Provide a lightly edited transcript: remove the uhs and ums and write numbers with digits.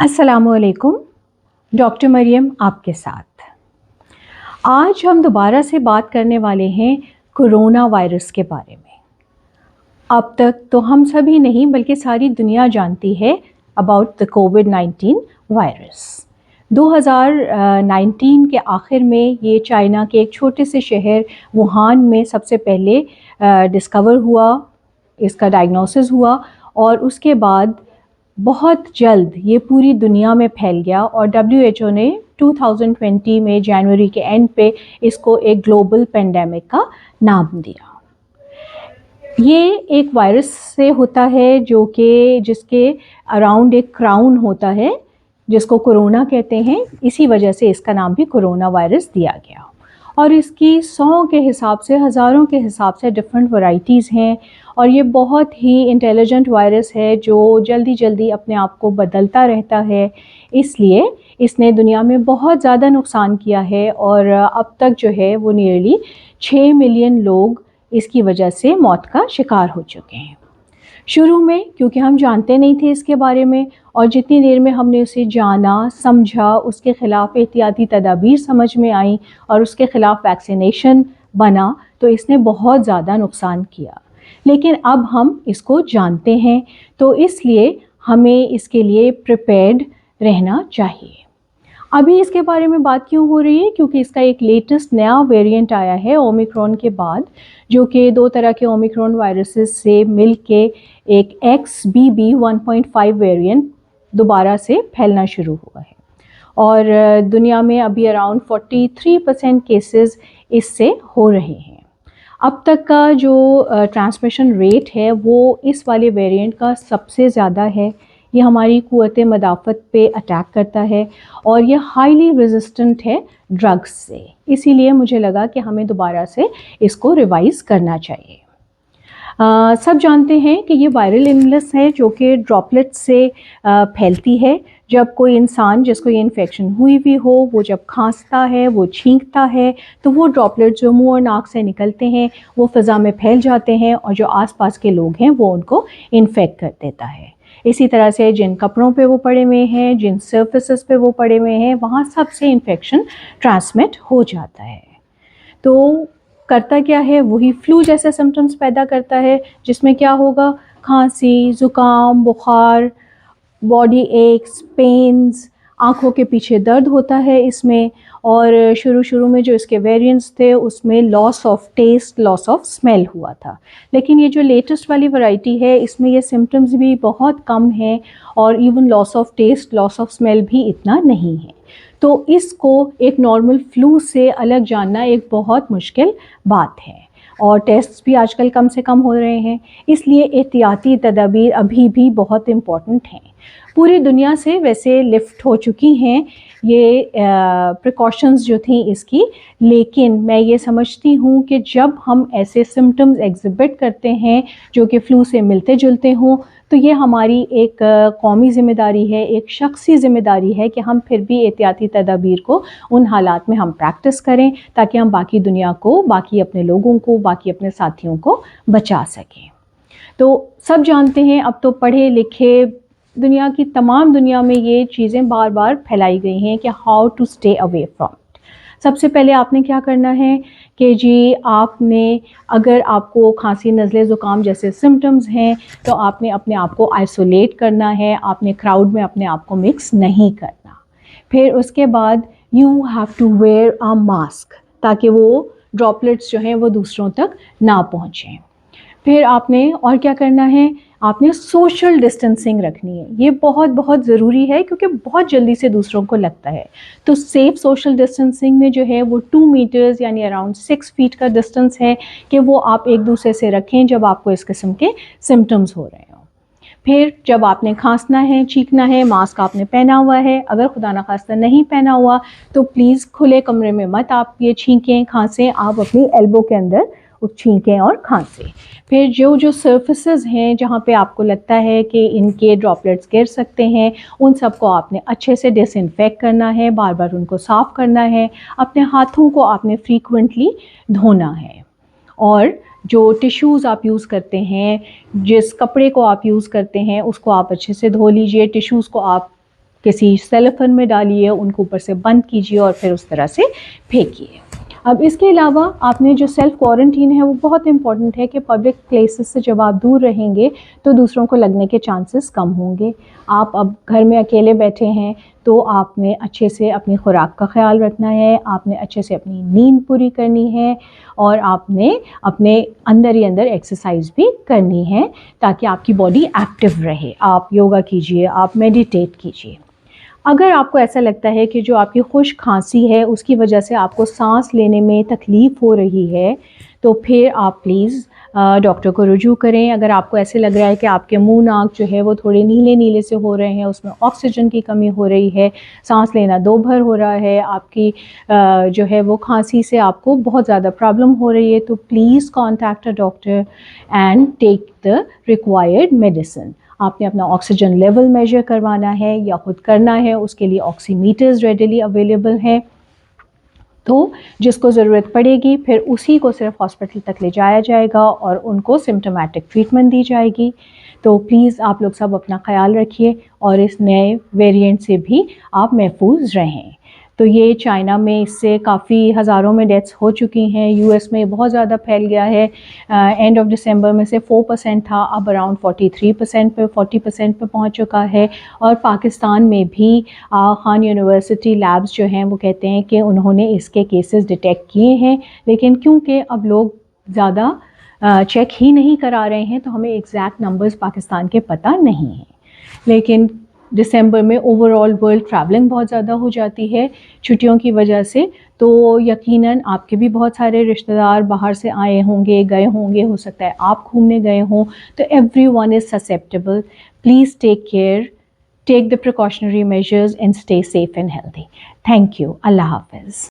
अस्सलाम वालेकुम। डॉक्टर मरियम आपके साथ। आज हम दोबारा से बात करने वाले हैं कोरोना वायरस के बारे में। अब तक तो हम सभी नहीं बल्कि सारी दुनिया जानती है अबाउट द कोविड-19 वायरस। 2019 के आखिर में ये चाइना के एक छोटे से शहर वुहान में सबसे पहले डिस्कवर हुआ, इसका डायग्नोसिस हुआ और उसके बाद बहुत जल्द ये पूरी दुनिया में फैल गया और WHO ने 2020 में जनवरी के एंड पे इसको एक ग्लोबल पेंडेमिक का नाम दिया। ये एक वायरस से होता है जिसके अराउंड एक क्राउन होता है जिसको कोरोना कहते हैं, इसी वजह से इसका नाम भी कोरोना वायरस दिया गया। और इसकी 100 के हिसाब से, हज़ारों के हिसाब से डिफरेंट वैरायटीज़ हैं और ये बहुत ही इंटेलिजेंट वायरस है जो जल्दी जल्दी अपने आप को बदलता रहता है। इसलिए इसने दुनिया में बहुत ज़्यादा नुकसान किया है और अब तक जो है वो नियरली 6 मिलियन लोग इसकी वजह से मौत का शिकार हो चुके हैं। शुरू में क्योंकि हम जानते नहीं थे इसके बारे में और जितनी देर में हमने उसे जाना, समझा, उसके ख़िलाफ़ एहतियाती तदाबीर समझ में आई और उसके ख़िलाफ़ वैक्सीनेशन बना तो इसने बहुत ज़्यादा नुकसान किया। लेकिन अब हम इसको जानते हैं तो इसलिए हमें इसके लिए प्रिपेयर्ड रहना चाहिए। अभी इसके बारे में बात क्यों हो रही है? क्योंकि इसका एक लेटेस्ट नया वेरिएंट आया है ओमिक्रॉन के बाद, जो कि 2 तरह के ओमिक्रॉन वायरसेस से मिल के एक XBB.1.5 वेरिएंट दोबारा से फैलना शुरू हुआ है और दुनिया में अभी अराउंड 43% केसेस इससे हो रहे हैं। अब तक का जो ट्रांसमिशन रेट है वो इस वाले वेरिएंट का सबसे ज़्यादा है। ये हमारी क़ुव्वत मदाफ़त पे अटैक करता है और ये हाईली रेजिस्टेंट है ड्रग्स से। इसीलिए मुझे लगा कि हमें दोबारा से इसको रिवाइज़ करना चाहिए। सब जानते हैं कि ये वायरल इलनेस है जो कि ड्रॉपलेट से फैलती है। जब कोई इंसान जिसको ये इन्फेक्शन हुई भी हो वो जब खांसता है, वो छींकता है तो वो ड्रॉपलेट जो मुंह और नाक से निकलते हैं वो फ़िज़ा में फैल जाते हैं और जो आसपास के लोग हैं वो उनको इन्फेक्ट कर देता है। इसी तरह से जिन कपड़ों पे वो पड़े हुए हैं, जिन सर्फेसेस पे वो पड़े हुए हैं, वहाँ सबसे इन्फेक्शन ट्रांसमिट हो जाता है। तो करता क्या है, वही फ्लू जैसे सिम्टम्स पैदा करता है जिसमें क्या होगा, खांसी, ज़ुकाम, बुखार, बॉडी एक्स, पेन्स, आँखों के पीछे दर्द होता है इसमें। और शुरू में जो इसके वेरिएंट्स थे उसमें loss of taste, loss of smell हुआ था। लेकिन ये जो लेटेस्ट वाली वैरायटी है इसमें ये सिम्टम्स भी बहुत कम हैं और even loss of taste, loss of smell भी इतना नहीं है। तो इसको एक नॉर्मल फ्लू से अलग जानना एक बहुत मुश्किल बात है और टेस्ट्स भी आजकल कम से कम हो रहे हैं। इसलिए एहतियाती तदाबीर अभी भी बहुत इम्पॉर्टेंट हैं। पूरी दुनिया से वैसे लिफ्ट हो चुकी हैं ये प्रिकॉशंस जो थी इसकी, लेकिन मैं ये समझती हूँ कि जब हम ऐसे सिम्टम्स एग्जिबिट करते हैं जो कि फ़्लू से मिलते जुलते हों तो ये हमारी एक कौमी ज़िम्मेदारी है, एक शख्सी ज़िम्मेदारी है कि हम फिर भी एहतियाती तदाबीर को उन हालात में हम प्रैक्टिस करें ताकि हम बाकी दुनिया को, बाकी अपने लोगों को, बाकी अपने साथियों को बचा सकें। तो सब जानते हैं, अब तो पढ़े लिखे दुनिया की तमाम दुनिया में ये चीज़ें बार बार फैलाई गई हैं कि how to stay away from it. सबसे पहले आपने क्या करना है कि जी आपने, अगर आपको खांसी, नज़ले, ज़ुकाम जैसे सिम्टम्स हैं तो आपने अपने आप को आइसोलेट करना है, आपने क्राउड में अपने आप को मिक्स नहीं करना। फिर उसके बाद you have to wear a mask ताकि वो ड्रॉपलेट्स जो हैं वो दूसरों तक ना पहुँचें। फिर आपने और क्या करना है, आपने सोशल डिस्टेंसिंग रखनी है। ये बहुत बहुत ज़रूरी है क्योंकि बहुत जल्दी से दूसरों को लगता है। तो सेफ़ सोशल डिस्टेंसिंग में जो है वो 2 मीटर्स यानी अराउंड 6 फीट का डिस्टेंस है कि वो आप एक दूसरे से रखें जब आपको इस किस्म के सिम्टम्स हो रहे हों। फिर जब आपने खांसना है, छींकना है, मास्क आपने पहना हुआ है। अगर खुदा न खास्ता नहीं पहना हुआ तो प्लीज़ खुले कमरे में मत आप ये छींकें, खांसें, आप अपनी एल्बो के अंदर छींकें और खांसें। फिर जो सर्फेसेस हैं जहाँ पे आपको लगता है कि इनके ड्रॉपलेट्स गिर सकते हैं उन सबको आपने अच्छे से डिसइंफेक्ट करना है, बार बार उनको साफ़ करना है। अपने हाथों को आपने फ्रीक्वेंटली धोना है और जो टिश्यूज़ आप यूज़ करते हैं, जिस कपड़े को आप यूज़ करते हैं उसको आप अच्छे से धो लीजिए। टिश्यूज़ को आप کسی سیلوفن میں ڈالیے، ان کو اوپر سے بند کیجیے اور پھر اس طرح سے پھینکیے۔ اب اس کے علاوہ آپ نے جو سیلف کوارنٹین ہے وہ بہت امپورٹنٹ ہے کہ پبلک پلیسز سے جب آپ دور رہیں گے تو دوسروں کو لگنے کے چانسز کم ہوں گے۔ آپ اب گھر میں اکیلے بیٹھے ہیں تو آپ نے اچھے سے اپنی خوراک کا خیال رکھنا ہے، آپ نے اچھے سے اپنی نیند پوری کرنی ہے، اور آپ نے اپنے اندر ہی اندر ایکسرسائز بھی کرنی ہے تاکہ آپ کی باڈی ایکٹیو رہے۔ آپ یوگا کیجئے، آپ میڈیٹیٹ کیجئے۔ اگر آپ کو ایسا لگتا ہے کہ جو آپ کی خشک کھانسی ہے اس کی وجہ سے آپ کو سانس لینے میں تکلیف ہو رہی ہے تو پھر آپ پلیز ڈاکٹر کو رجوع کریں۔ اگر آپ کو ایسے لگ رہا ہے کہ آپ کے منہ ناک جو ہے وہ تھوڑے نیلے نیلے سے ہو رہے ہیں، اس میں آکسیجن کی کمی ہو رہی ہے، سانس لینا دوبھر ہو رہا ہے، آپ کی جو ہے وہ کھانسی سے آپ کو بہت زیادہ پرابلم ہو رہی ہے، تو please contact a doctor and take the required medicine. آپ نے اپنا آکسیجن لیول میجر کروانا ہے یا خود کرنا ہے، اس کے لیے آکسی میٹرز ریڈیلی اویلیبل ہیں، تو جس کو ضرورت پڑے گی پھر اسی کو صرف ہاسپٹل تک لے جایا جائے گا اور ان کو سمپٹومیٹک ٹریٹمنٹ دی جائے گی۔ تو پلیز آپ لوگ سب اپنا خیال رکھیے اور اس نئے ویریئنٹ سے بھی آپ محفوظ رہیں۔ تو یہ چائنا میں اس سے کافی ہزاروں میں ڈیتھس ہو چکی ہیں، یو ایس میں بہت زیادہ پھیل گیا ہے، اینڈ آف دسمبر میں سے 4% تھا، اب اراؤنڈ 43% پہ 40% پہ پہنچ چکا ہے، اور پاکستان میں بھی خان یونیورسٹی لیبز جو ہیں وہ کہتے ہیں کہ انہوں نے اس کے کیسز ڈیٹیکٹ کیے ہیں، لیکن کیونکہ اب لوگ زیادہ چیک ہی نہیں کرا رہے ہیں تو ہمیں ایگزیکٹ نمبرز پاکستان کے پتہ نہیں ہیں۔ لیکن دسمبر میں اوور آل ورلڈ ٹریولنگ بہت زیادہ ہو جاتی ہے چھٹیوں کی وجہ سے، تو یقیناً آپ کے بھی بہت سارے رشتہ دار باہر سے آئے ہوں گے، گئے ہوں گے، ہو سکتا ہے آپ گھومنے گئے ہوں، تو everyone is susceptible. Please take care, take the precautionary measures and stay safe and healthy. Thank you. اللہ حافظ.